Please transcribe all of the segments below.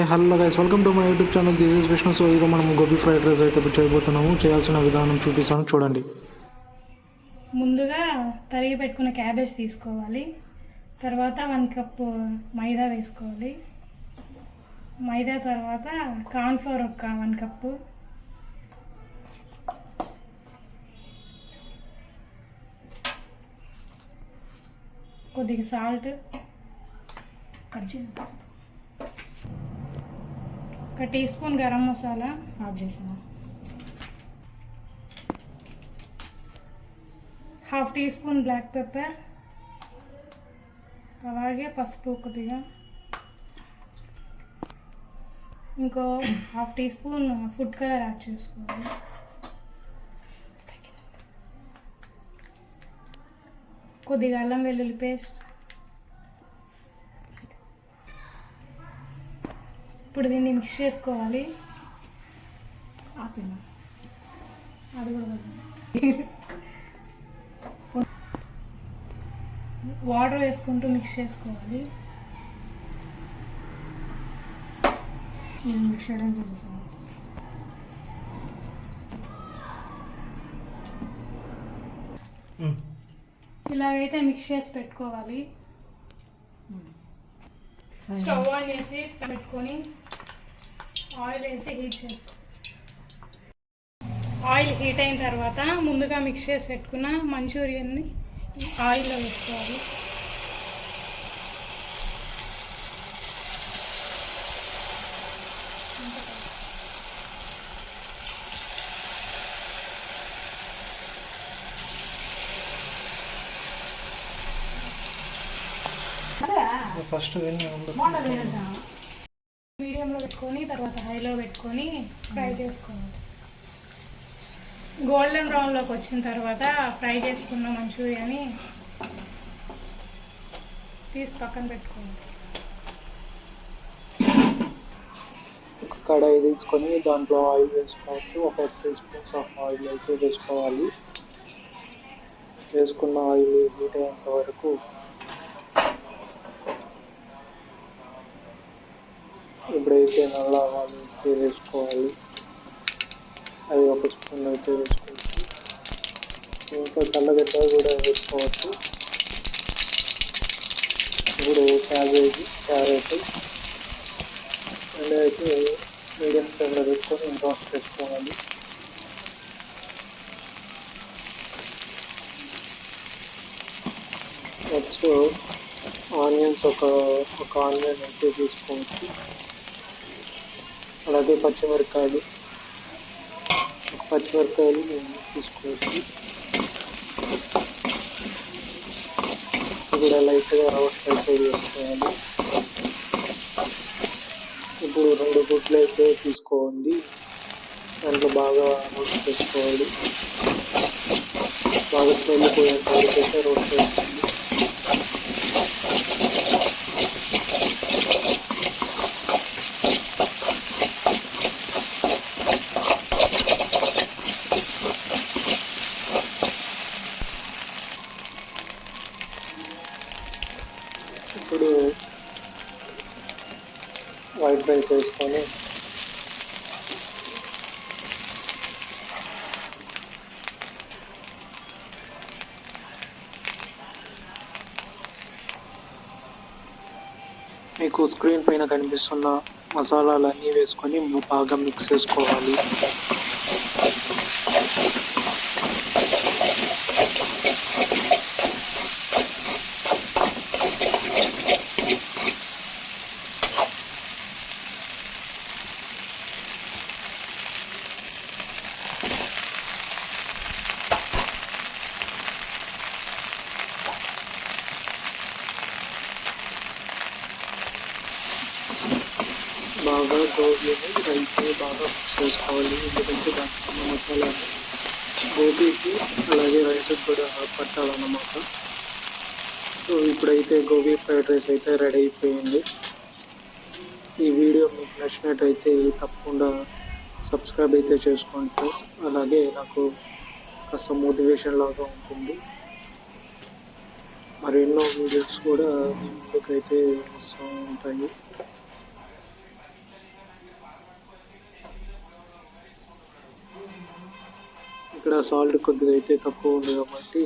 Hello guys, welcome to my YouTube channel. This is Vishnu. So ఈరోజు మనం gobi fried rice అయితే చేయబోతున్నాము. చేయాల్సిన విధానం చూపిస్తాను, చూడండి. ముందుగా తరిగి పెట్టుకున్న క్యాబేజ్ తీసుకోవాలి. తర్వాత 1 కప్పు మైదా వేసుకోవాలి. మైదా తర్వాత కార్న్ఫ్లోర్ ఒక 1 కప్పు, కొద్దిగా సాల్ట్, ఒక teaspoon garam masala add చేసాను, 1/2 టీ స్పూన్ బ్లాక్ పెప్పర్, అలాగే పసుపు కొద్దిగా, ఇంకో 1/2 teaspoon food colour add చేసుకోవాలి. కొద్దిగా అల్లం వెల్లుల్లి పేస్ట్. ఇప్పుడు దీన్ని మిక్స్ చేసుకోవాలి. అది కూడా వాటర్ వేసుకుంటూ మిక్స్ చేసుకోవాలి. నేను మిక్స్ చేయడం చూపిస్తాను. ఇలాగైతే మిక్స్ చేసి పెట్టుకోవాలి. స్టవ్ ఆన్ చేసి పెట్టుకొని ఆయిల్ వేసి హీట్ చేసుకోవాలి. ఆయిల్ హీట్ అయిన తర్వాత ముందుగా మిక్స్ చేసి పెట్టుకున్న మంచూరియన్ని ఆయిల్లో వేసుకోవాలి. ఫస్ట్ మీడియంలో పెట్టుకొని తర్వాత హైలో పెట్టుకొని ఫ్రై చేసుకోవాలి. గోల్డెన్ బ్రౌన్లోకి వచ్చిన తర్వాత ఫ్రై చేసుకున్న మంచూరియాని తీసి పక్కన పెట్టుకోవాలి. ఒక కడాయి తీసుకొని దాంట్లో ఆయిల్ వేసుకోవచ్చు. ఒక 3 స్పూన్స్ ఆఫ్ ఆయిల్ అయితే వేసుకోవాలి. వేసుకున్న ఆయిల్ హీట్ అయ్యేంత వరకు ఇప్పుడైతే నల్ల ఆవాలు అయితే వేసుకోవాలి. అది 1 స్పూన్ అయితే వేసుకోవచ్చు. ఇంకా తెల్లగడ్డ కూడా వేసుకోవచ్చు. ఇప్పుడు క్యాబేజ్, క్యారెట్ అండ్ అయితే మీడియం ఫ్లేమ్లో పెట్టుకొని రోస్ట్ చేసుకోవాలి. నెక్స్ట్ ఆనియన్స్ ఒక ఆనియన్ అయితే తీసుకోవచ్చు. అలాగే పచ్చిమిరపకాయలు తీసుకోవచ్చు. ఇప్పుడు లైట్గా రోస్ట్ అయితే చేసుకోవాలి. ఇప్పుడు 2 గుడ్లు అయితే తీసుకోండి. దాంట్లో బాగా రోస్ట్ చేసుకోవాలి. బాగా స్మెల్ పోయేంత వరకు అయితే రోస్ట్ చేసుకోండి. ఇప్పుడు వైట్ రైస్ వేసుకొని మీకు స్క్రీన్ పైన కనిపిస్తున్న మసాలాలన్నీ వేసుకొని బాగా మిక్స్ చేసుకోవాలి. బాగా గోబీని రైస్ని బాగా మిక్స్ చేసుకోవాలి. ఎందుకంటే దాంట్లో ఉన్న మసాలా గోబీకి అలాగే రైస్కి కూడా పట్టాలన్నమాట. సో ఇప్పుడైతే గోబీ ఫ్రైడ్ రైస్ అయితే రెడీ అయిపోయింది. ఈ వీడియో మీకు నచ్చినట్టయితే తప్పకుండా సబ్స్క్రైబ్ అయితే చేసుకోండి ఫ్రెండ్స్. అలాగే నాకు కాస్త మోటివేషన్ లాగా ఉంటుంది. మరి ఎన్నో వీడియోస్ కూడా మీ ముందుకైతే వస్తూ ఉంటాయి. ఇక్కడ సాల్ట్ కొద్దిగా అయితే తక్కువ ఉంది కాబట్టి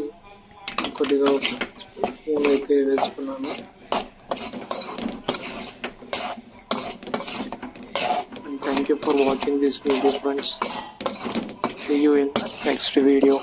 కొద్దిగా స్పూన్ అయితే వేసుకున్నాను. And thank you for watching this video friends. See you in next video.